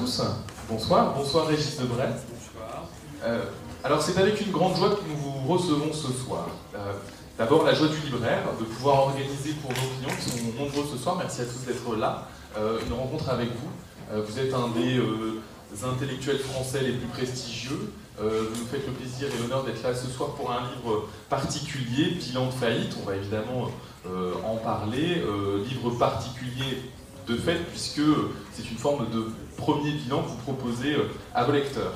tous. Bonsoir. Bonsoir Régis Debray. Bonsoir. Alors c'est avec une grande joie que nous vous recevons ce soir. D'abord la joie du libraire, de pouvoir organiser pour nos clients qui sont nombreux ce soir, merci à tous d'être là, une rencontre avec vous. Vous êtes un des intellectuels français les plus prestigieux. Vous nous faites le plaisir et l'honneur d'être là ce soir pour un livre particulier, Bilan de faillite. On va évidemment en parler. Livre particulier de fait, puisque c'est une forme de premier bilan que vous proposez à vos lecteurs.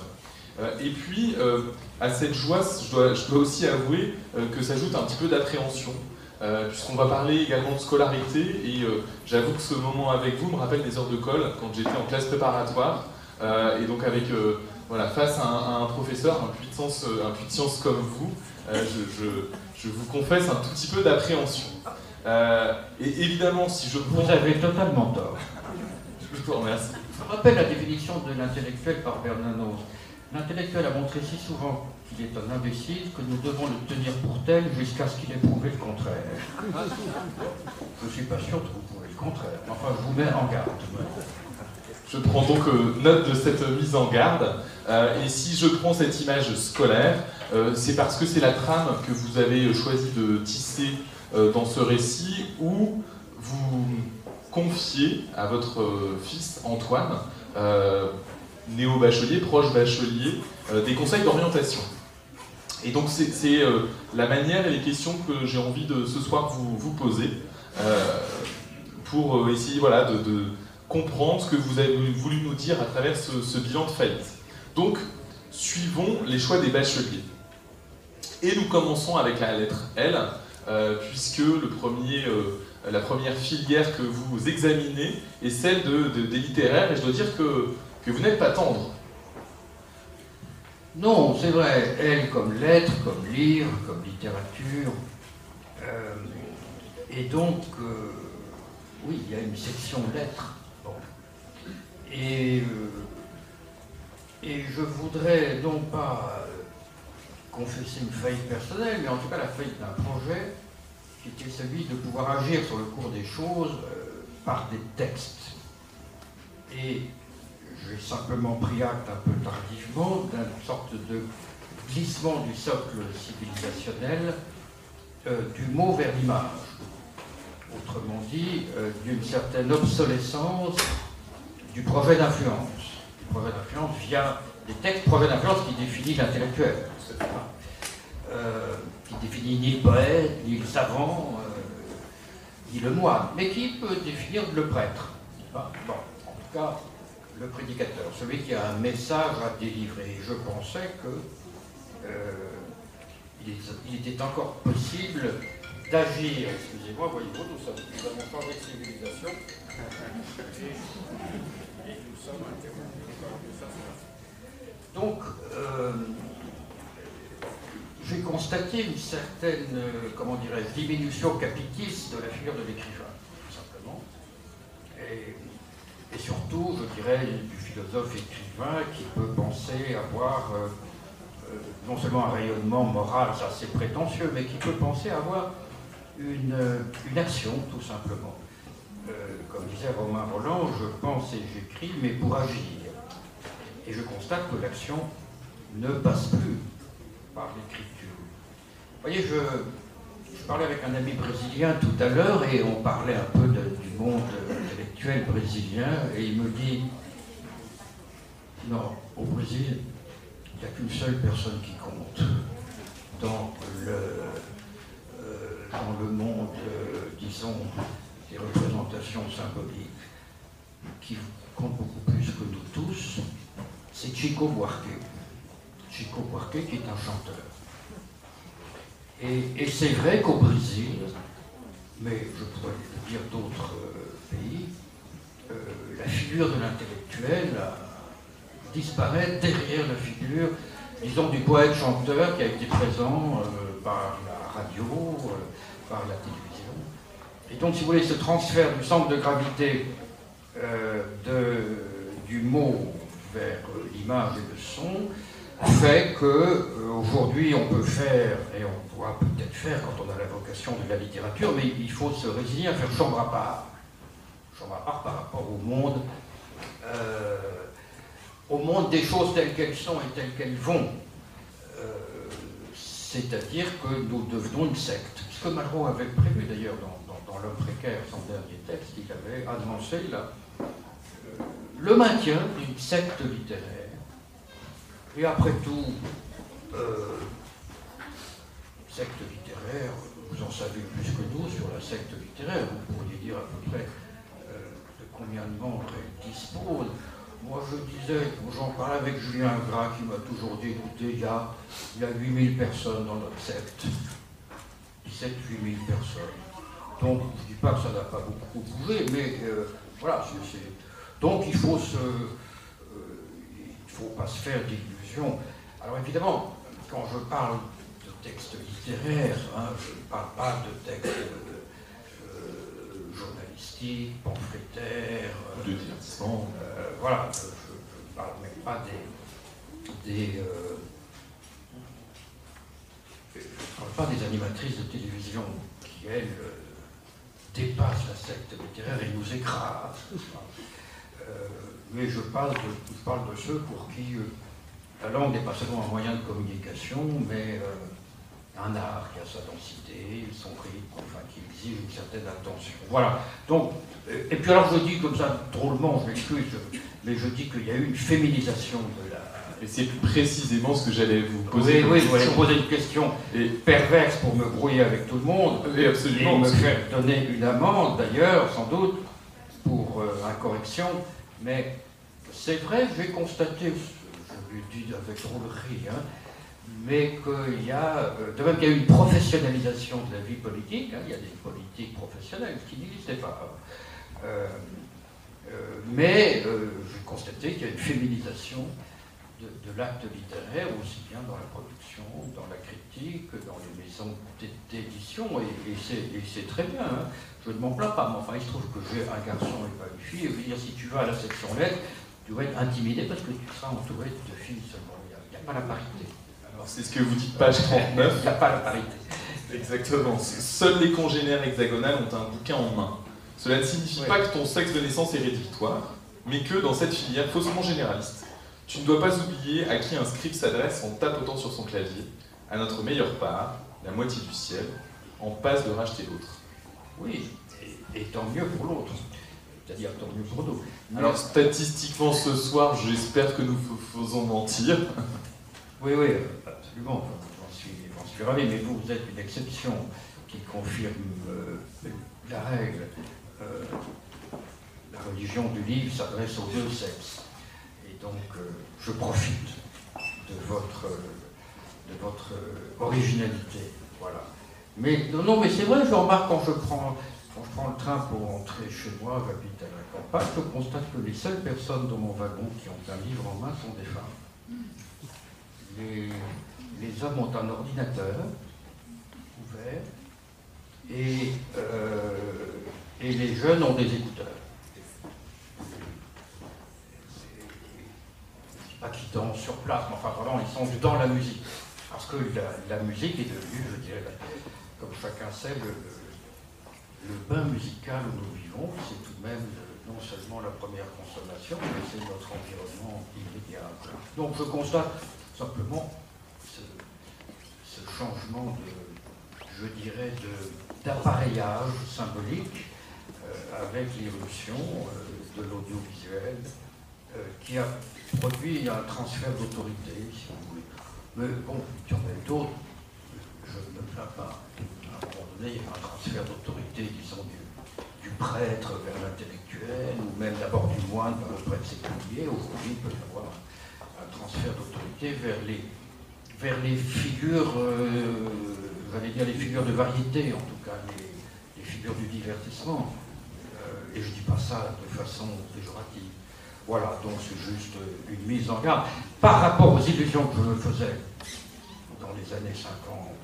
Et puis, à cette joie, je dois aussi avouer que s'ajoute un petit peu d'appréhension, puisqu'on va parler également de scolarité, et j'avoue que ce moment avec vous me rappelle des heures de colle, quand j'étais en classe préparatoire, et donc avec, voilà, face à un professeur, un puits de science comme vous, je vous confesse un tout petit peu d'appréhension. Et évidemment, si je prends... Vous avez totalement tort. Je vous remercie. Je rappelle la définition de l'intellectuel par Bernanos. L'intellectuel a montré si souvent qu'il est un imbécile que nous devons le tenir pour tel jusqu'à ce qu'il ait prouvé le contraire. Je ne suis pas sûr de vous prouver le contraire. Enfin, je vous mets en garde. Je prends donc note de cette mise en garde. Et si je prends cette image scolaire, c'est parce que c'est la trame que vous avez choisi de tisser dans ce récit où vous confiez à votre fils Antoine, néo-bachelier, proche bachelier, des conseils d'orientation. Et donc c'est la manière et les questions que j'ai envie de ce soir vous poser pour essayer, voilà, de comprendre ce que vous avez voulu nous dire à travers ce bilan de faillite. Donc, suivons les choix des bacheliers. Et nous commençons avec la lettre L, puisque la première filière que vous examinez est celle des littéraires, et je dois dire que vous n'êtes pas tendre. Non, c'est vrai, elle comme lettre, comme livre, comme littérature. Et donc, oui, il y a une section lettres. Bon. Et je voudrais non pas confesser une faillite personnelle, mais en tout cas la faillite d'un projet qui était celui de pouvoir agir sur le cours des choses par des textes. Et j'ai simplement pris acte un peu tardivement d'une sorte de glissement du socle civilisationnel du mot vers l'image. Autrement dit, d'une certaine obsolescence du projet d'influence. Le projet d'influence via des textes, projet d'influence qui définit l'intellectuel. Qui définit ni le poète, ni le savant, ni le moine, mais qui peut définir le prêtre. Bon, en tout cas, le prédicateur, celui qui a un message à délivrer. Je pensais que il était encore possible d'agir. Excusez-moi, voyez-vous, nous avons changé de civilisation. Et nous sommes interrompus par ça. Donc, j'ai constaté une certaine, comment dirais-je, diminution capitiste de la figure de l'écrivain, tout simplement. Et surtout, je dirais, du philosophe écrivain qui peut penser avoir non seulement un rayonnement moral, ça c'est prétentieux, mais qui peut penser avoir une action, tout simplement. Comme disait Romain Roland, je pense et j'écris, mais pour agir. Et je constate que l'action ne passe plus par l'écriture. Vous voyez, je parlais avec un ami brésilien tout à l'heure et on parlait un peu du monde intellectuel brésilien et il me dit non, au Brésil, il n'y a qu'une seule personne qui compte dans le monde, disons, des représentations symboliques qui compte beaucoup plus que nous tous, c'est Chico Buarque. Chico Buarque qui est un chanteur. Et c'est vrai qu'au Brésil, mais je pourrais le dire d'autres pays, la figure de l'intellectuel disparaît derrière la figure, disons, du poète-chanteur qui a été présent par la radio, par la télévision. Et donc, si vous voulez, ce transfert du centre de gravité du mot vers l'image et le son fait qu'aujourd'hui on peut faire, et on pourra peut-être faire quand on a la vocation de la littérature, mais il faut se résigner à faire chambre à part. Chambre à part par rapport au monde au monde des choses telles qu'elles sont et telles qu'elles vont. C'est-à-dire que nous devenons une secte. Ce que Malraux avait prévu d'ailleurs dans L'homme précaire, son dernier texte, il avait annoncé le maintien d'une secte littéraire. Et après tout, secte littéraire, vous en savez plus que nous sur la secte littéraire, vous pourriez dire à peu près de combien de membres elle dispose. Moi je disais, j'en parlais avec Julien Gras qui m'a toujours dit, écoutez, il y a 8000 personnes dans notre secte. 17 8000 personnes. Donc je ne dis pas que ça n'a pas beaucoup bougé, mais voilà, donc il ne faut pas se faire d'illusions. Alors évidemment, quand je parle de textes littéraires, hein, je ne parle pas de textes journalistiques, pamphlétaires, de divertissement. Voilà, je ne parle même pas je parle pas des animatrices de télévision qui, elles, dépassent la secte littéraire et nous écrasent. Mais je parle de ceux pour qui la langue n'est pas seulement un moyen de communication, mais un art qui a sa densité, son rythme, enfin, qui exige une certaine attention. Voilà. Donc, et puis alors je dis comme ça, drôlement, je m'excuse, mais je dis qu'il y a eu une féminisation de la... Et c'est plus précisément ce que j'allais vous poser. Oui, vous allez poser une question perverse pour me brouiller avec tout le monde. Oui, absolument. Et me faire donner une amende, d'ailleurs, sans doute, pour incorrection. Mais c'est vrai, j'ai constaté, je le dis avec drôlerie, hein, mais qu'il y a, de même qu'il y a une professionnalisation de la vie politique, hein, il y a des politiques professionnelles qui n'existaient pas. Mais j'ai constaté qu'il y a une féminisation de l'acte littéraire, aussi bien dans la production, dans la critique, dans les maisons d'édition, et c'est très bien. Hein. Je ne m'en plains pas, mais enfin, il se trouve que j'ai un garçon et pas une fille, et je veux dire, si tu vas à la section lettres, tu vas être intimidé parce que tu seras entouré de filles seulement. Il n'y a pas la parité. Alors c'est ce que vous dites, page 39. Il n'y a pas la parité. Exactement. Seuls les congénères hexagonales ont un bouquin en main. Cela ne signifie pas que ton sexe de naissance est rédhibitoire, mais que dans cette filière faussement généraliste, tu ne dois pas oublier à qui un scribe s'adresse en tapotant sur son clavier, à notre meilleure part, la moitié du ciel, en passe de racheter l'autre. Oui, et tant mieux pour l'autre. C'est-à-dire tant mieux pour nous. Mais... Alors statistiquement ce soir, j'espère que nous faisons mentir. Oui, absolument. J'en suis ravi, mais vous êtes une exception qui confirme la règle. La religion du livre s'adresse aux deux sexes. Et donc, je profite de votre originalité. Voilà. Mais non, mais c'est vrai, je remarque quand je prends le train pour rentrer chez moi, j'habite à la campagne, je constate que les seules personnes dans mon wagon qui ont un livre en main sont des femmes. Les hommes ont un ordinateur ouvert et les jeunes ont des écouteurs. Pas qu'ils dansent sur place, mais enfin vraiment ils sont dans la musique. Parce que la musique est devenue, je dirais, comme chacun sait, le bain musical où nous vivons, c'est tout de même non seulement la première consommation, mais c'est notre environnement immédiat. Donc je constate simplement ce changement je dirais, d'appareillage symbolique avec l'irruption de l'audiovisuel qui a produit un transfert d'autorité, si vous voulez. Mais bon, il y en a eu d'autres, je ne me plains pas. À un moment donné, il y a un transfert d'autorité, disons, du prêtre vers l'intellectuel, ou même d'abord du moine vers le prêtre séculier. Aujourd'hui, il peut y avoir un transfert d'autorité vers les figures, j'allais dire les figures de variété, en tout cas, les figures du divertissement. Et je ne dis pas ça de façon péjorative. Voilà, donc c'est juste une mise en garde par rapport aux illusions que je me faisais dans les années 50,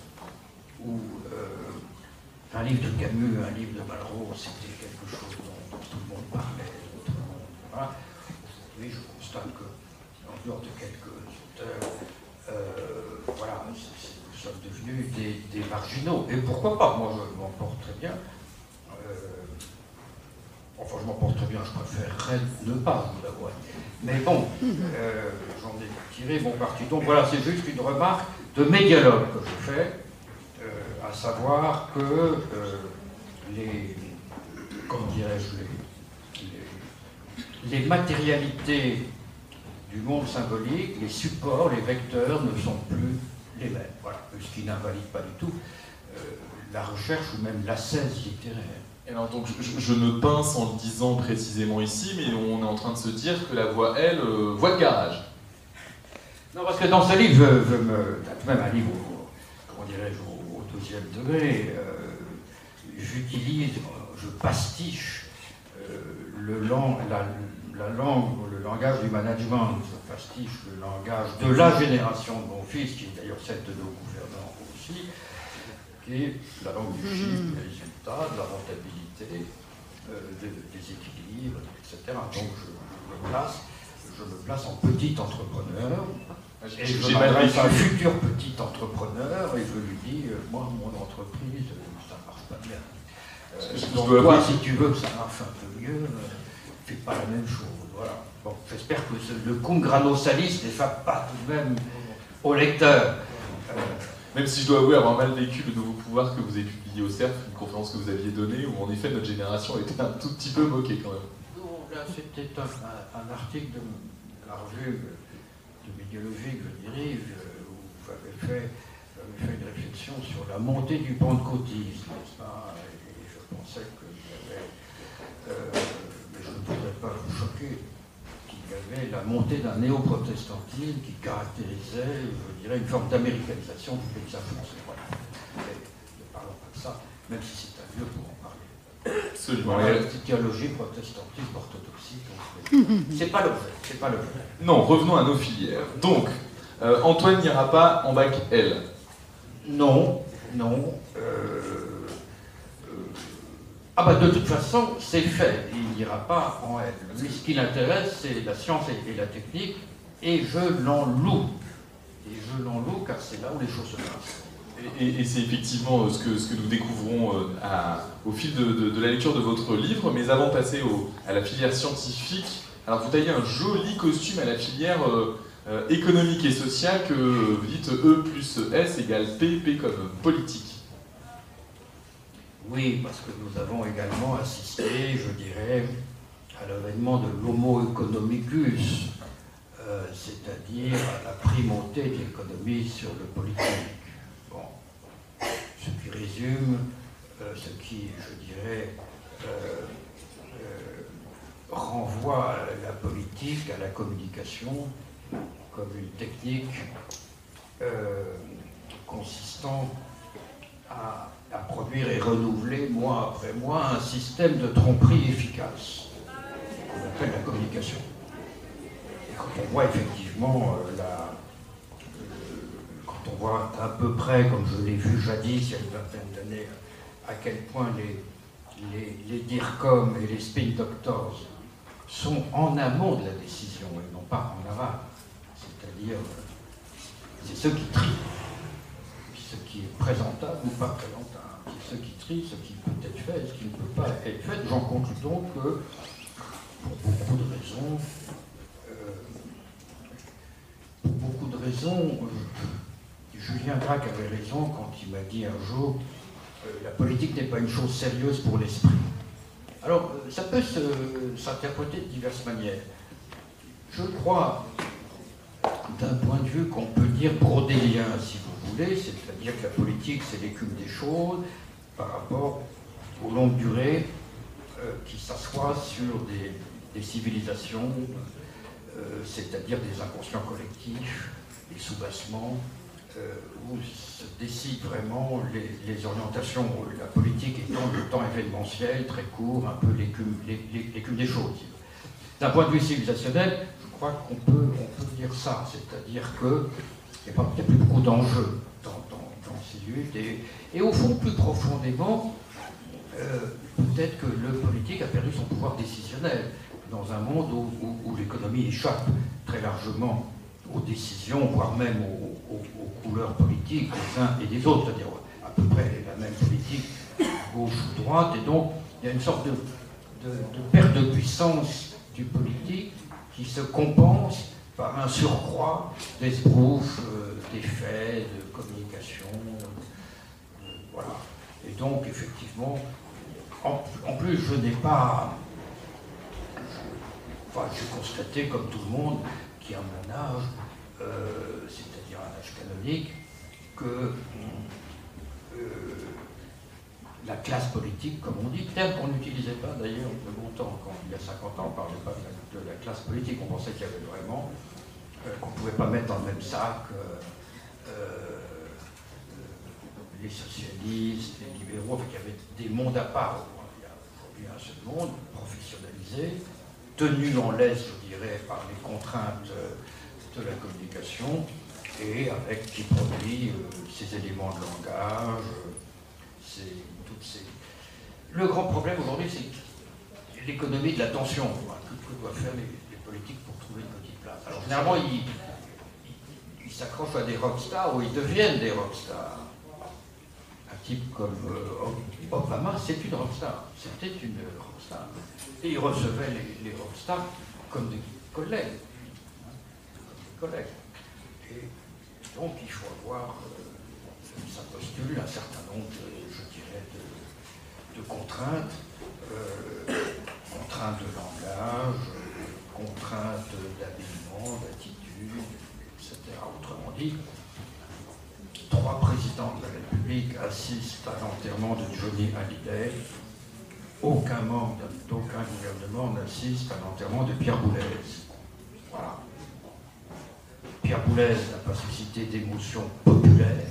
où un livre de Camus, un livre de Malraux, c'était quelque chose dont tout le monde parlait. Voilà. Aujourd'hui, je constate que, en dehors de quelques auteurs, voilà, nous sommes devenus des marginaux. Et pourquoi pas? Moi, je m'en porte très bien. Enfin, je m'en porte très bien, je préférerais ne pas vous l'avouer. Mais bon, j'en ai tiré mon parti. Donc voilà, c'est juste une remarque de mes dialogues que je fais, à savoir que comment dirais-je, les matérialités du monde symbolique, les supports, les vecteurs ne sont plus les mêmes. Voilà, ce qui n'invalide pas du tout la recherche ou même l'ascèse littéraire. Et alors donc, je me pince en le disant précisément ici, mais on est en train de se dire que la voix, elle, voix de garage. Non, parce que dans ce livre, même un livre, comment dirais-je, au deuxième degré, j'utilise, je pastiche la langue, le langage du management, je pastiche le langage de la génération de mon fils, qui est d'ailleurs celle de nos gouvernants aussi, qui est la langue du chiffre, des résultats, de la rentabilité, des équilibres, etc. Donc je me place en petit entrepreneur, et je m'adresse à un futur petit entrepreneur, et je lui dis, moi, mon entreprise, ça ne marche pas bien. Donc toi, si tu veux que ça marche un peu mieux, fais pas la même chose. Voilà. Bon, j'espère que le cum grano salis n'échappe pas tout de même au lecteur. Même si je dois avouer avoir mal vécu le nouveau pouvoir que vous avez publié au CERF, une conférence que vous aviez donnée, où en effet notre génération était un tout petit peu moquée quand même. Non, là c'était un article de la revue de médiologie que je dirige, où j'avais fait une réflexion sur la montée du pentecôtisme, n'est-ce pas? Et je pensais qu'il y avait, mais je ne voudrais pas vous choquer, qu'il y avait la montée d'un néo-protestantisme qui caractérisait, je dirais, une forme d'américanisation du paysage français. Voilà. Mais ne parlons pas de ça, même si c'est un lieu pour en parler. Absolument. La théologie, protestantisme, orthodoxie, c'est pas l'objet, c'est pas l'objet. Non, revenons à nos filières. Donc, Antoine n'ira pas en bac L. Non. Ah bah de toute façon, c'est fait, il n'ira pas en L. Mais ce qui l'intéresse, c'est la science et la technique, et je l'en loue. Et je l'en loue car c'est là où les choses se passent. Et c'est effectivement ce que nous découvrons au fil de la lecture de votre livre. Mais avant de passer à la filière scientifique, alors vous taillez un joli costume à la filière économique et sociale que vous dites E plus S égale P, P comme politique. Oui, parce que nous avons également assisté, je dirais, à l'avènement de l'homo economicus, c'est-à-dire à la primauté de l'économie sur le politique. Bon, ce qui résume, ce qui, je dirais, renvoie la politique à la communication comme une technique consistant à produire et renouveler, mois après mois, un système de tromperie efficace, qu'on appelle la communication. Et quand on voit effectivement, quand on voit à peu près, comme je l'ai vu jadis, il y a une vingtaine d'années, à quel point les DIRCOM et les spin doctors sont en amont de la décision et non pas en aval. C'est-à-dire, c'est ceux qui trient ce qui est présentable ou pas présentable. C'est ce qui trie, ce qui peut être fait et ce qui ne peut pas être fait. J'en conclus donc que, pour beaucoup de raisons, Julien Gracq avait raison quand il m'a dit un jour la politique n'est pas une chose sérieuse pour l'esprit. Alors, ça peut s'interpréter de diverses manières. Je crois, d'un point de vue qu'on peut dire brodélien, si vous voulez, c'est-à-dire que la politique, c'est l'écume des choses par rapport aux longues durées qui s'assoient sur des civilisations, c'est-à-dire des inconscients collectifs, des soubassements, où se décident vraiment les orientations. La politique étant le temps événementiel, très court, un peu l'écume des choses. D'un point de vue civilisationnel, je crois qu'on peut dire ça, c'est-à-dire qu'il n'y a plus beaucoup d'enjeux dans ces luttes, et au fond, plus profondément, peut-être que le politique a perdu son pouvoir décisionnel dans un monde où l'économie échappe très largement aux décisions, voire même aux couleurs politiques des uns et des autres, c'est-à-dire à peu près la même politique, gauche ou droite, et donc il y a une sorte perte de puissance du politique qui se compense par un surcroît d'esbrouffe, d'effets, de communication. Voilà. Et donc, effectivement, en plus, je n'ai pas... Enfin, j'ai constaté, comme tout le monde, qui a mon âge, c'est-à-dire un âge canonique, que la classe politique, comme on dit, terme qu'on n'utilisait pas d'ailleurs de mon temps, quand il y a 50 ans, on ne parlait pas de la classe politique, on pensait qu'il y avait vraiment, qu'on ne pouvait pas mettre dans le même sac les socialistes, les libéraux, qu'il y avait des mondes à part. Il y a aujourd'hui un seul monde, professionnalisé, tenu en laisse, je dirais, par les contraintes de la communication, et avec qui produit ces éléments de langage, Le grand problème aujourd'hui, c'est l'économie de l'attention, que doivent faire les politiques pour trouver une petite place. Alors généralement, ils s'accrochent à des rockstars ou ils deviennent des rockstars. Un type comme Obama, c'est une rockstar. C'était une rockstar. Et il recevait les rockstars comme des collègues. Et donc il faut avoir, ça postule un certain nombre, je dirais, de contraintes, contraintes de langage, contraintes d'habillement, d'attitude, etc. Autrement dit, 3 présidents de la République assistent à l'enterrement de Johnny Hallyday. Aucun membre d'aucun gouvernement n'assiste à l'enterrement de Pierre Boulez. Voilà. Pierre Boulez n'a pas suscité d'émotion populaire.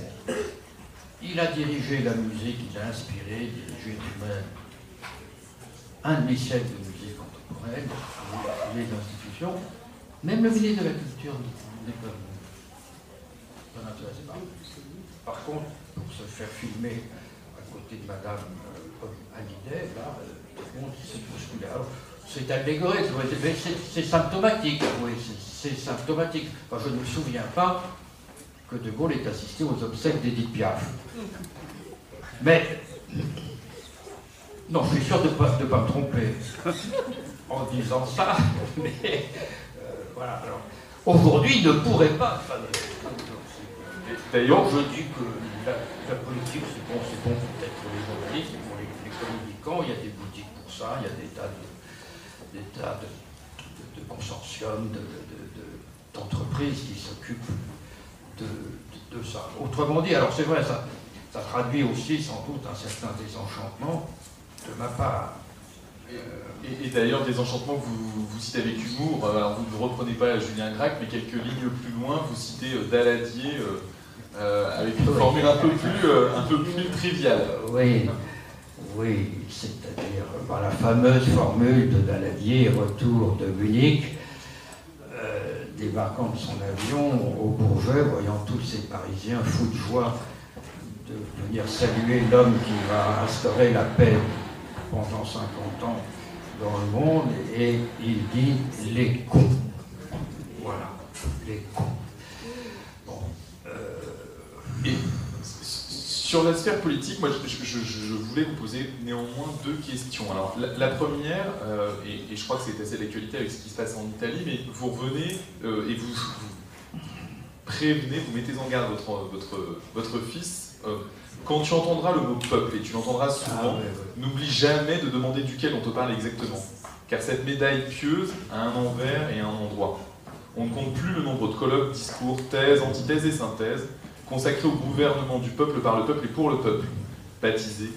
Il a dirigé la musique, il a inspiré, dirigé lui-même un demi-siècle de musique contemporaine, les institutions. Même le ministre de la Culture n'est pas intéressé par. Par contre, pour se faire filmer à côté de Madame Hallyday, là, tout le monde s'est bousculé. Alors, c'est allégorique, mais c'est symptomatique, oui, c'est symptomatique. Enfin, je ne me souviens pas que De Gaulle ait assisté aux obsèques d'Édith Piaf. Mais, non, je suis sûr de ne pas me tromper en disant ça, mais voilà. Alors, aujourd'hui, il ne pourrait pas. D'ailleurs, je dis que la politique, c'est bon peut-être pour les journalistes, pour les communicants, il y a des boutiques pour ça, il y a des tas de consortiums, d'entreprises qui s'occupent de ça. Autrement dit, alors c'est vrai, ça traduit aussi sans doute un certain désenchantement de ma part. Et d'ailleurs, désenchantement que vous citez avec humour, alors vous ne reprenez pas Julien Gracq, mais quelques lignes plus loin, vous citez Daladier avec une formule un peu plus triviale. Oui, c'est-à-dire la fameuse formule de Daladier, retour de Munich, débarquant de son avion au Bourget, voyant tous ces Parisiens fous de joie de venir saluer l'homme qui va instaurer la paix pendant 50 ans dans le monde, et il dit « les cons ». Voilà, les cons. Bon, et sur la sphère politique, moi je voulais vous poser néanmoins 2 questions. Alors la première, et je crois que c'est assez d'actualité avec ce qui se passe en Italie, mais vous revenez et vous prévenez, vous mettez en garde votre fils. Quand tu entendras le mot peuple, et tu l'entendras souvent, n'oublie jamais de demander duquel on te parle exactement. Car cette médaille pieuse a un envers et un endroit. On ne compte plus le nombre de colloques, discours, thèses, antithèses et synthèses consacrés au gouvernement du peuple par le peuple et pour le peuple, baptisé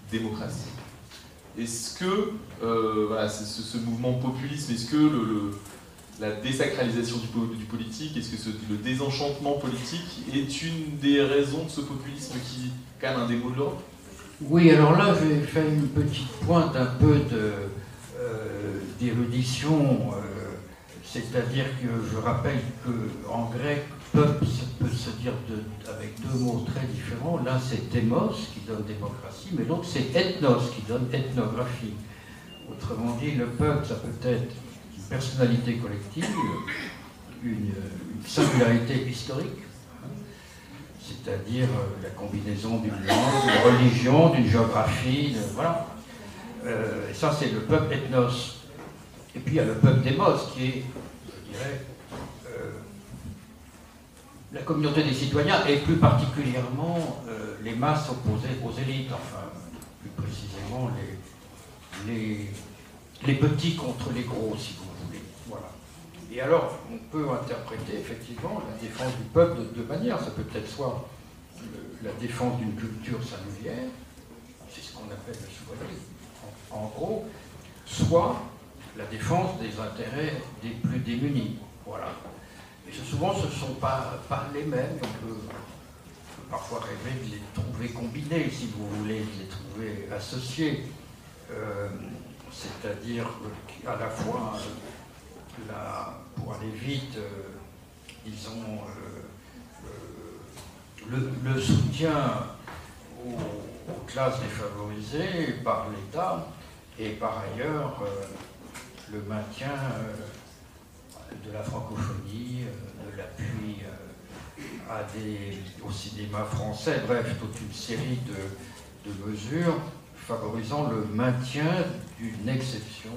démocratie. Est-ce que ce mouvement populisme, est-ce que la désacralisation du politique, est-ce que le désenchantement politique est une des raisons de ce populisme qui calme un des mots de l'ordre? Oui, alors là, je vais faire une petite pointe un peu d'érudition, c'est-à-dire que je rappelle qu'en grec, peuple peut se dire avec 2 mots très différents. L'un c'est démos, qui donne démocratie, mais l'autre c'est ethnos, qui donne ethnographie. Autrement dit, le peuple, ça peut être une personnalité collective, une singularité historique, c'est-à-dire la combinaison d'une langue, d'une religion, d'une géographie, voilà. Et ça, c'est le peuple ethnos. Et puis il y a le peuple démos, qui est, je dirais, la communauté des citoyens, et plus particulièrement les masses opposées aux élites, enfin, plus précisément les petits contre les gros, si vous voulez. Voilà. Et alors, on peut interpréter effectivement la défense du peuple de deux manières. Ça peut être soit la défense d'une culture singulière, c'est ce qu'on appelle le souverainisme, en gros, soit la défense des intérêts des plus démunis. Voilà. Et souvent, ce ne sont pas les mêmes. On peut parfois rêver de les trouver combinés, si vous voulez, de les trouver associés. C'est-à-dire à la fois, pour aller vite, disons, le soutien aux classes défavorisées par l'État et par ailleurs le maintien de la francophonie, de l'appui au cinéma français, bref, toute une série de mesures favorisant le maintien d'une exception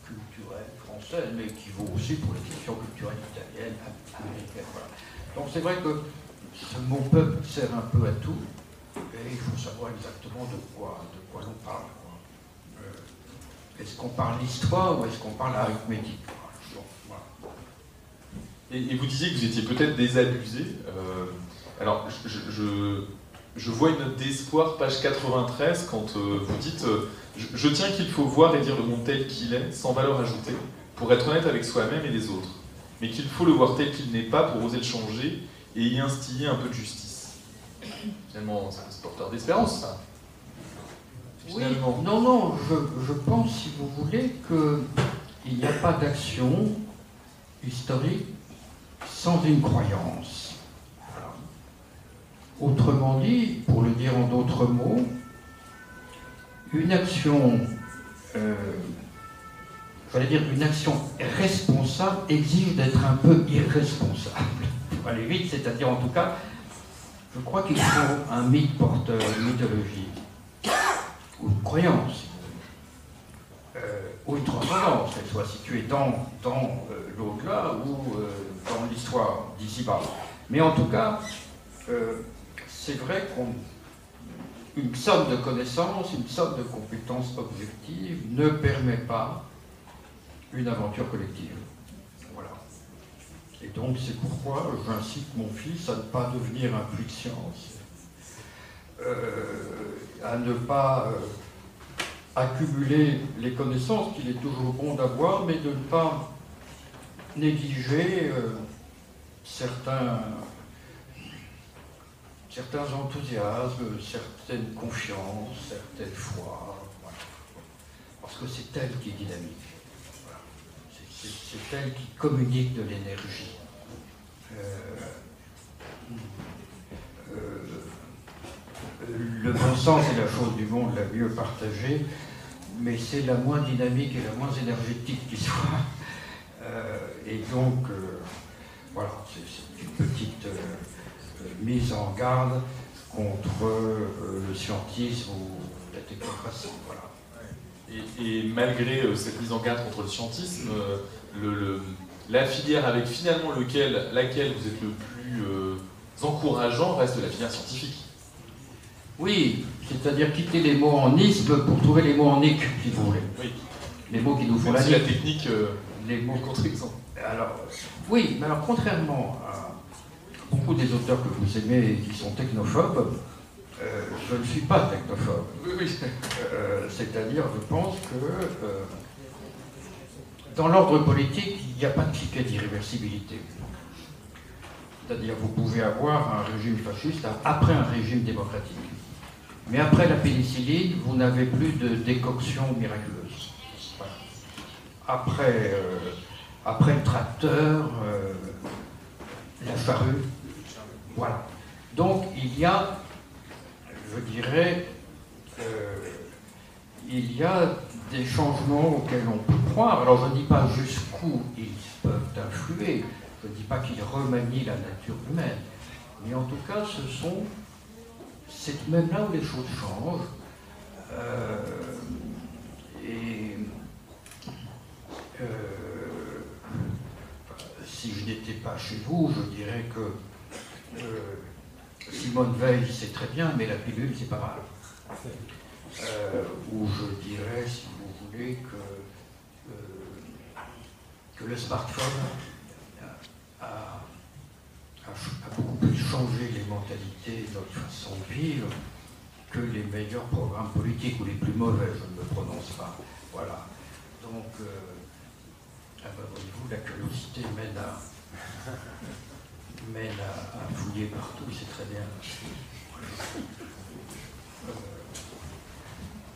culturelle française, mais qui vaut aussi pour l'exception culturelle italienne, américaine. Voilà. Donc c'est vrai que ce mot peuple sert un peu à tout, et il faut savoir exactement de quoi l'on parle. Est-ce qu'on parle d'histoire ou est-ce qu'on parle arithmétique? Voilà. Et vous disiez que vous étiez peut-être désabusé. Alors, je vois une note d'espoir, page 93, quand vous dites je tiens qu'il faut voir et dire le monde tel qu'il est, sans valeur ajoutée, pour être honnête avec soi-même et les autres. Mais qu'il faut le voir tel qu'il n'est pas pour oser le changer et y instiller un peu de justice. Finalement, c'est porteur d'espérance, ça. Oui, non, je pense, si vous voulez, qu'il n'y a pas d'action historique sans une croyance. Voilà. Autrement dit, pour le dire en d'autres mots, une action, une action responsable exige d'être un peu irresponsable. Pour aller vite, c'est-à-dire en tout cas, je crois qu'il faut un mythe porteur, une mythologie, ou une croyance, ou une transcendance, qu'elle soit située dans l'au-delà ou dans l'histoire d'ici-bas. Mais en tout cas, c'est vrai qu'une somme de connaissances, une somme de compétences objectives ne permet pas une aventure collective. Voilà. Et donc c'est pourquoi j'incite mon fils à ne pas devenir un puits de science, à ne pas accumuler les connaissances qu'il est toujours bon d'avoir, mais de ne pas négliger certains enthousiasmes, certaines confiances, certaines foi, voilà. Parce que c'est elle qui est dynamique. Voilà. C'est elle qui communique de l'énergie. Le bon sens est la chose du monde la mieux partagée, mais c'est la moins dynamique et la moins énergétique qui soit. Et donc, voilà, c'est une petite mise en garde contre le scientisme ou la technocratie. Voilà. Et malgré cette mise en garde contre le scientisme, la filière avec finalement laquelle vous êtes le plus encourageant reste la filière scientifique. Oui, c'est-à-dire quitter les mots en isme pour trouver les mots en ic, si vous voulez. Oui. Les mots qui nous font la la technique les mots contre-exemple. Alors, oui, mais alors contrairement à beaucoup des auteurs que vous aimez et qui sont technophobes, je ne suis pas technophobe. Oui. C'est-à-dire, je pense que dans l'ordre politique, il n'y a pas de ticket d'irréversibilité. C'est-à-dire, vous pouvez avoir un régime fasciste après un régime démocratique. Mais après la pénicilline, vous n'avez plus de décoction miraculeuse. Voilà. Après le tracteur, la charrue, voilà. Donc il y a, je dirais, il y a des changements auxquels on peut croire. Alors je ne dis pas jusqu'où ils peuvent influer, je ne dis pas qu'ils remanient la nature humaine, mais en tout cas c'est même là où les choses changent. si je n'étais pas chez vous, je dirais que Simone Veil, c'est très bien, mais la pilule, c'est pas mal. Ou je dirais, si vous voulez, que le smartphone a beaucoup plus changé les mentalités et notre façon de vivre que les meilleurs programmes politiques, ou les plus mauvais, je ne me prononce pas. Voilà. Donc, voyez-vous, la curiosité mène à fouiller partout, c'est très bien.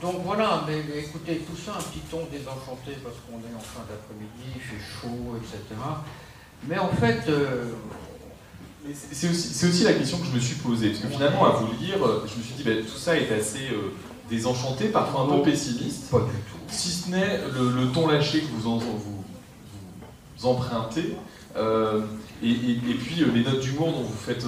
Donc voilà, mais écoutez, tout ça, un petit ton désenchanté parce qu'on est en fin d'après-midi, il fait chaud, etc. Mais en fait... c'est aussi la question que je me suis posée, parce que finalement, à vous lire, je me suis dit, tout ça est assez désenchanté, parfois un peu pessimiste. Pas du tout. Si ce n'est le ton lâché que vous empruntez, et puis les notes d'humour dont vous faites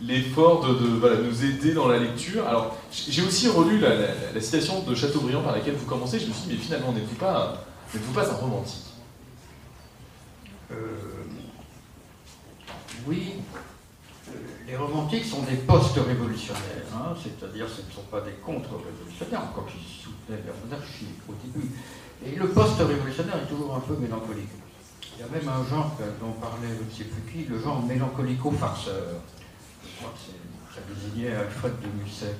l'effort de nous aider dans la lecture. Alors, j'ai aussi relu la citation de Chateaubriand par laquelle vous commencez, je me suis dit, mais finalement, n'êtes-vous pas un romantique? Oui, les romantiques sont des post-révolutionnaires, hein, c'est-à-dire ce ne sont pas des contre-révolutionnaires, encore qu'ils soutenaient la monarchie au début. Et le post-révolutionnaire est toujours un peu mélancolique. Il y a même un genre dont parlait je ne sais plus qui, le genre mélancolico-farceur. Je crois que ça désignait Alfred de Musset.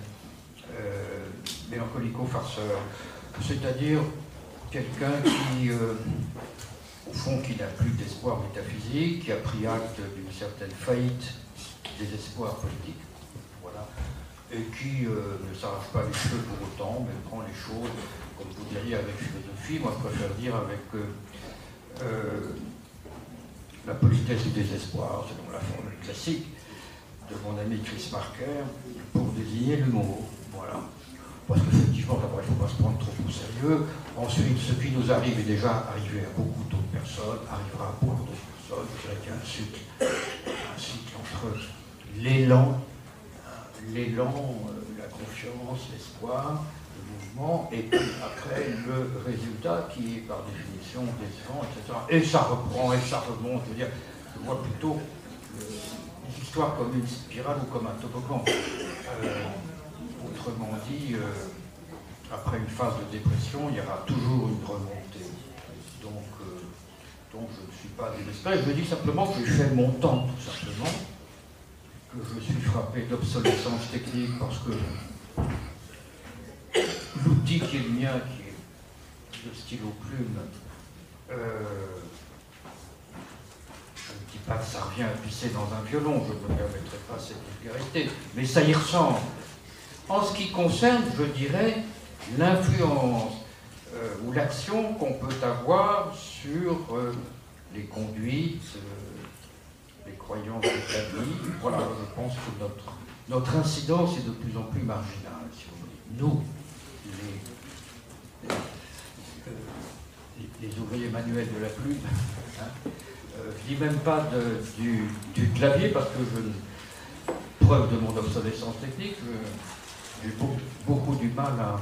Mélancolico-farceur, c'est-à-dire quelqu'un qui... au fond, qui n'a plus d'espoir métaphysique, qui a pris acte d'une certaine faillite des espoirs politiques, voilà, et qui ne s'arrache pas les cheveux pour autant, mais prend les choses, comme vous diriez, avec philosophie. Moi, je préfère dire avec la politesse du désespoir, selon la formule classique de mon ami Chris Marker, pour désigner l'humour, voilà. Parce qu'effectivement, d'abord, il ne faut pas se prendre trop au sérieux. Ensuite, ce qui nous arrive est déjà arrivé à beaucoup d'autres personnes, arrivera à beaucoup d'autres personnes. Je dirais qu'il y a un cycle entre l'élan, la confiance, l'espoir, le mouvement, et puis après le résultat qui est par définition décevant, etc. Et ça reprend, et ça remonte. Je veux dire, je vois plutôt l'histoire comme une spirale ou comme un toboggan. Autrement dit, après une phase de dépression, il y aura toujours une remontée. Donc je ne suis pas désespéré. Je dis simplement que j'ai fait mon temps, tout simplement, que je suis frappé d'obsolescence technique parce que l'outil qui est le mien, qui est le stylo plume, je ne dis pas que ça revient à pisser dans un violon, je ne me permettrai pas cette vulgarité, mais ça y ressemble. En ce qui concerne, je dirais, l'influence ou l'action qu'on peut avoir sur les conduites, les croyances établies. Voilà, je pense que notre incidence est de plus en plus marginale, si vous voulez. Nous, les ouvriers manuels de la plume, hein, je dis même pas du clavier, parce que preuve de mon obsolescence technique, j'ai beaucoup du mal à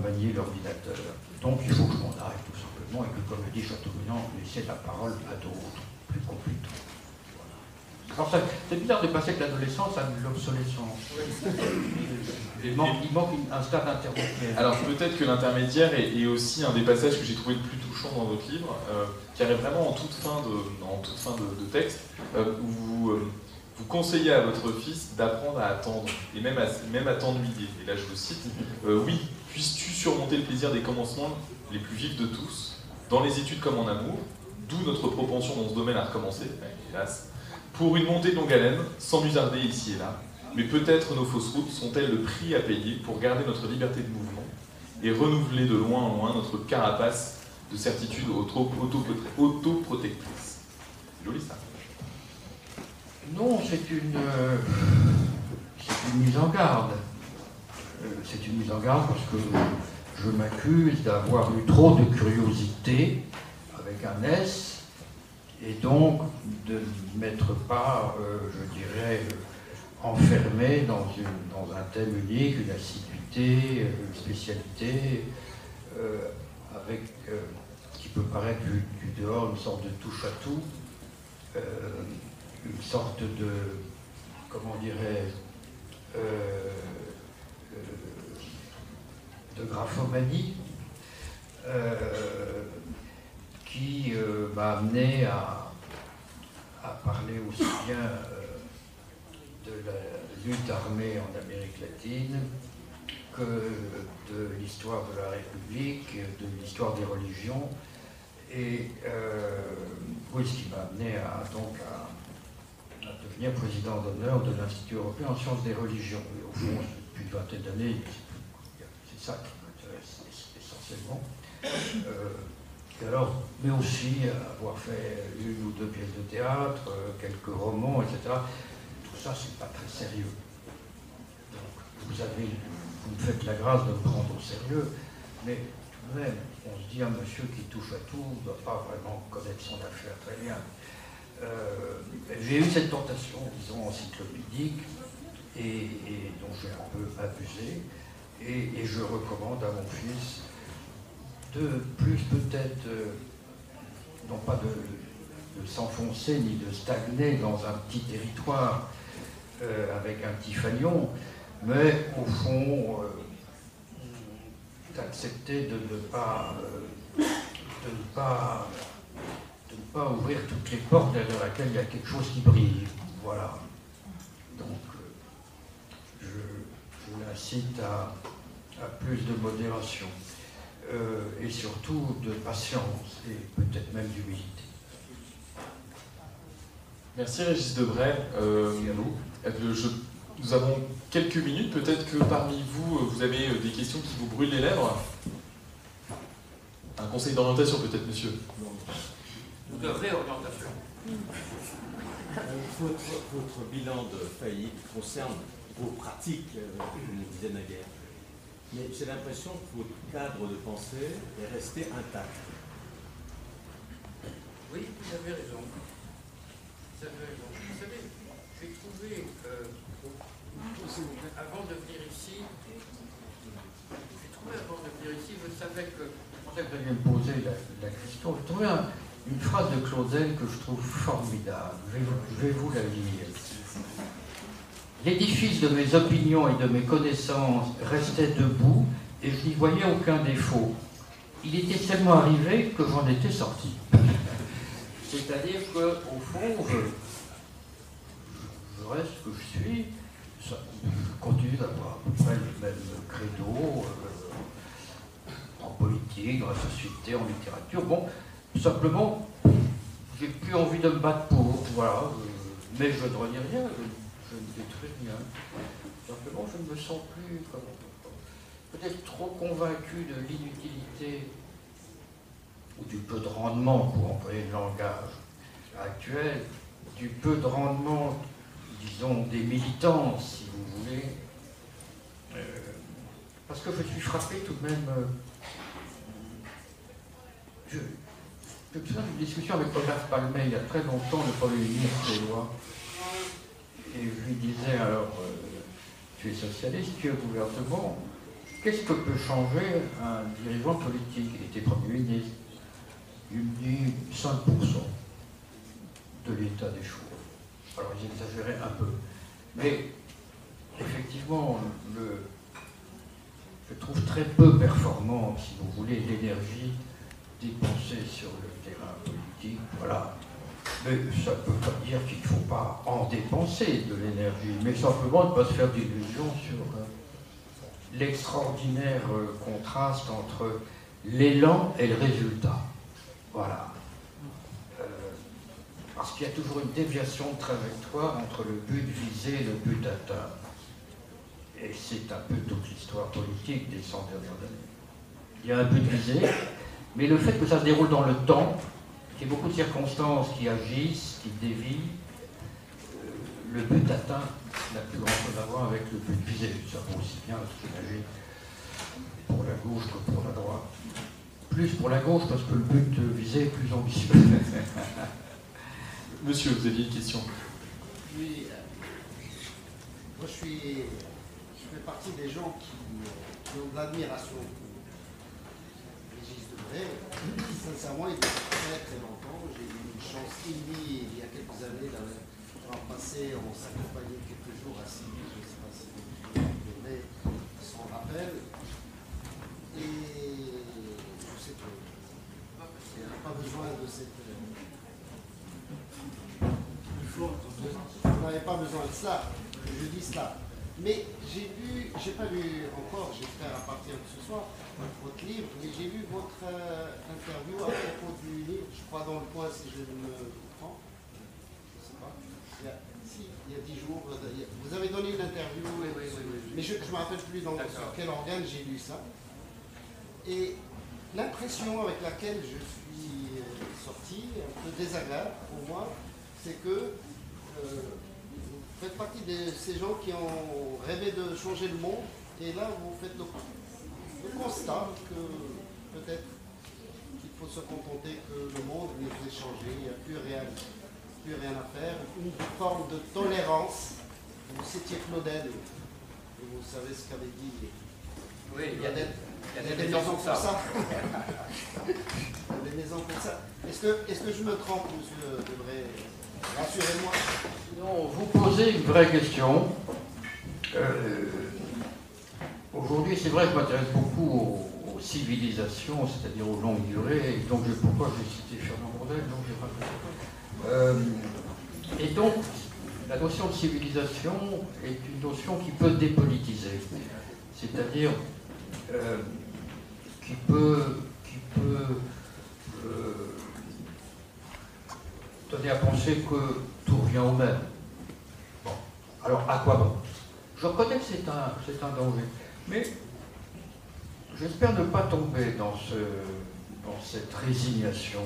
manier l'ordinateur. Donc il faut que je m'en aille tout simplement et que, comme le dit Chateaubriand, laisser la parole à d'autres, plus compétents. Voilà. Alors c'est bizarre de passer de l'adolescence à l'obsolescence. Il manque un stade intermédiaire. Alors peut-être que l'intermédiaire est aussi un des passages que j'ai trouvé le plus touchant dans votre livre, qui arrive vraiment en toute fin de texte, où vous conseillez à votre fils d'apprendre à attendre, et même à t'ennuyer. Et là, je vous cite, oui, puisses-tu surmonter le plaisir des commencements les plus vifs de tous, dans les études comme en amour, d'où notre propension dans ce domaine à recommencer, hélas, pour une montée de longue haleine, sans musarder ici et là. Mais peut-être nos fausses routes sont-elles le prix à payer pour garder notre liberté de mouvement et renouveler de loin en loin notre carapace de certitude autoprotectrice. Joli ça. Non, c'est une mise en garde. C'est une mise en garde parce que je m'accuse d'avoir eu trop de curiosité, avec un S, et donc de ne m'être pas, je dirais, enfermé dans un thème unique, une assiduité, une spécialité, avec, qui peut paraître du dehors, une sorte de touche-à-tout, une sorte de, comment dirais-je, de graphomanie, qui m'a amené à parler aussi bien de la lutte armée en Amérique latine que de l'histoire de la République, de l'histoire des religions, et oui, ce qui m'a amené à devenir président d'honneur de l'Institut européen en sciences des religions. Et au fond, depuis une vingtaine d'années, c'est ça qui m'intéresse essentiellement. Et alors, mais aussi avoir fait une ou deux pièces de théâtre, quelques romans, etc. Tout ça, c'est pas très sérieux. Donc, vous me faites la grâce de me prendre au sérieux, mais tout de même, on se dit un monsieur qui touche à tout ne doit pas vraiment connaître son affaire très bien. J'ai eu cette tentation, disons, encyclopédique, et dont j'ai un peu abusé, et je recommande à mon fils de plus peut-être, non pas de s'enfoncer ni de stagner dans un petit territoire avec un petit fanion, mais au fond d'accepter de ne pas ouvrir toutes les portes derrière laquelle il y a quelque chose qui brille. Voilà. Donc, je l'incite à plus de modération et surtout de patience et peut-être même d'humilité. Merci Régis Debray. Nous avons quelques minutes. Peut-être que parmi vous, vous avez des questions qui vous brûlent les lèvres. Un conseil d'orientation peut-être, monsieur. De réorientation. Votre bilan de faillite concerne vos pratiques, comme on disait naguère. Mais j'ai l'impression que votre cadre de pensée est resté intact. Oui, vous avez raison. Vous avez raison. Vous savez, j'ai trouvé, avant de venir ici, je savais que, je pensais que vous alliez me poser la question, j'ai trouvé une phrase de Claudel que je trouve formidable. Je vais vous la lire. L'édifice de mes opinions et de mes connaissances restait debout et je n'y voyais aucun défaut. Il était seulement arrivé que j'en étais sorti. C'est-à-dire qu'au fond, je reste ce que je suis, je continue d'avoir à peu près le même credo en politique, dans la société, en littérature. Bon, simplement, j'ai plus envie de me battre pour, voilà, mais je ne renie rien. Je ne détruis rien. Simplement, je ne me sens plus peut-être trop convaincu de l'inutilité ou du peu de rendement, pour employer le langage actuel, du peu de rendement, disons, des militants, si vous voulez, parce que je suis frappé tout de même. Je me souviens d'une discussion avec Olaf Palme il y a très longtemps, le Premier ministre des lois. Et je lui disais, alors, tu es socialiste, tu es au gouvernement, qu'est-ce que peut changer un dirigeant politique? Il était Premier ministre. Il me dit 5% de l'état des choses. Alors, ils exagéraient un peu. Mais, effectivement, je trouve très peu performant, si vous voulez, l'énergie dépensée sur le terrain politique. Voilà. Mais ça ne peut pas dire qu'il ne faut pas en dépenser de l'énergie, mais simplement ne pas se faire d'illusions sur l'extraordinaire contraste entre l'élan et le résultat. Voilà. Parce qu'il y a toujours une déviation de trajectoire entre le but visé et le but atteint. Et c'est un peu toute l'histoire politique des 100 dernières années. Il y a un but visé, mais le fait que ça se déroule dans le temps, qu'il y ait beaucoup de circonstances qui agissent, qui dévient, le but atteint n'a plus grand-chose à voir avec le but visé. Ça vaut aussi bien, j'imagine, pour la gauche que pour la droite. Plus pour la gauche, parce que le but visé est plus ambitieux. Monsieur, vous aviez une question? Oui, moi je fais partie des gens qui ont de l'admiration Régis Debray, sincèrement, il y a très très longtemps. J'ai eu une chance inouïe il y a quelques années d'avoir passé, on s'accompagnait quelques jours à Sydney, je ne sais pas si Debray s'en rappelle. Et je sais que il n'y a pas besoin de cette. Vous n'avez pas besoin de cela, je dis cela. Mais j'ai pas lu encore, j'espère à partir de ce soir, votre livre, mais j'ai lu votre interview à propos du livre, je crois dans Le Point, si je me comprends. Je ne sais pas. Il y a 10 jours, vous avez donné une interview, oui. Mais je ne me rappelle plus sur quel organe j'ai lu ça. Et l'impression avec laquelle je suis sorti, un peu désagréable pour moi, c'est que vous faites partie de ces gens qui ont rêvé de changer le monde, et là vous faites le constat que peut-être qu'il faut se contenter que le monde nous ait changé, il n'y a plus rien à faire, une forme de tolérance. Vous citiez Claudel, et vous savez ce qu'avait dit. Oui, il y a des maisons pour ça. Il y a des maisons pour ça. Est-ce que je me trompe, monsieur Debray? Rassurez-moi. Non, vous posez une vraie question. Aujourd'hui, c'est vrai que je m'intéresse beaucoup aux civilisations, c'est-à-dire aux longues durées, et donc pourquoi j'ai cité Fernand Braudel, et donc, la notion de civilisation est une notion qui peut dépolitiser, c'est-à-dire qui peut donner à penser que tout revient au même. Bon, alors à quoi bon? Je reconnais que c'est un danger, mais j'espère ne pas tomber dans cette résignation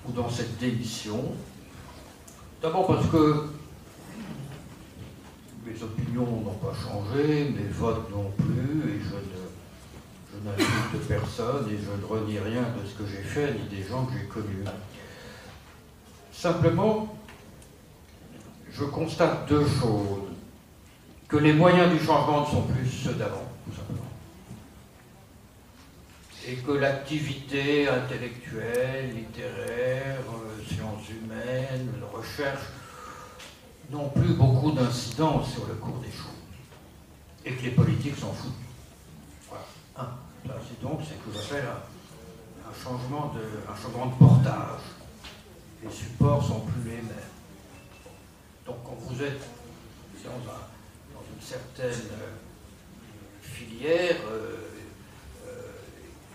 ou dans cette démission. D'abord parce que mes opinions n'ont pas changé, mes votes non plus, et je n'insulte personne et je ne renie rien de ce que j'ai fait ni des gens que j'ai connus. Simplement, je constate deux choses. Que les moyens du changement ne sont plus ceux d'avant, tout simplement. Et que l'activité intellectuelle, littéraire, sciences humaines, recherche, n'ont plus beaucoup d'incidence sur le cours des choses. Et que les politiques s'en foutent. Voilà. Ça, c'est donc ce que j'appelle un changement de portage. Les supports sont plus les mêmes. Donc quand vous êtes dans une certaine filière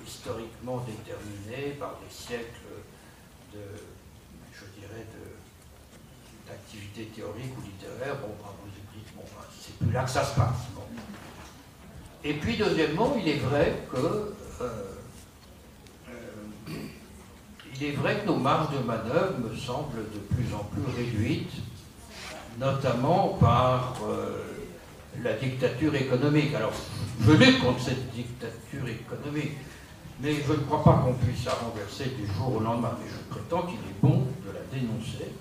historiquement déterminée par des siècles d'activité théorique ou littéraire, vous dites, c'est plus là que ça se passe. Bon. Et puis deuxièmement, il est vrai que nos marges de manœuvre me semblent de plus en plus réduites, notamment par la dictature économique. Alors, je lutte contre cette dictature économique, mais je ne crois pas qu'on puisse la renverser du jour au lendemain. Mais je prétends qu'il est bon de la dénoncer.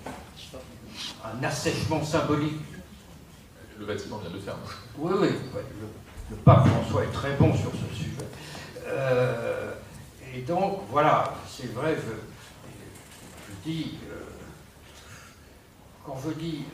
Un assèchement symbolique. Le Vatican vient de le faire. Oui. Le pape François est très bon sur ce sujet. Et donc, voilà, c'est vrai, je dis, quand je dis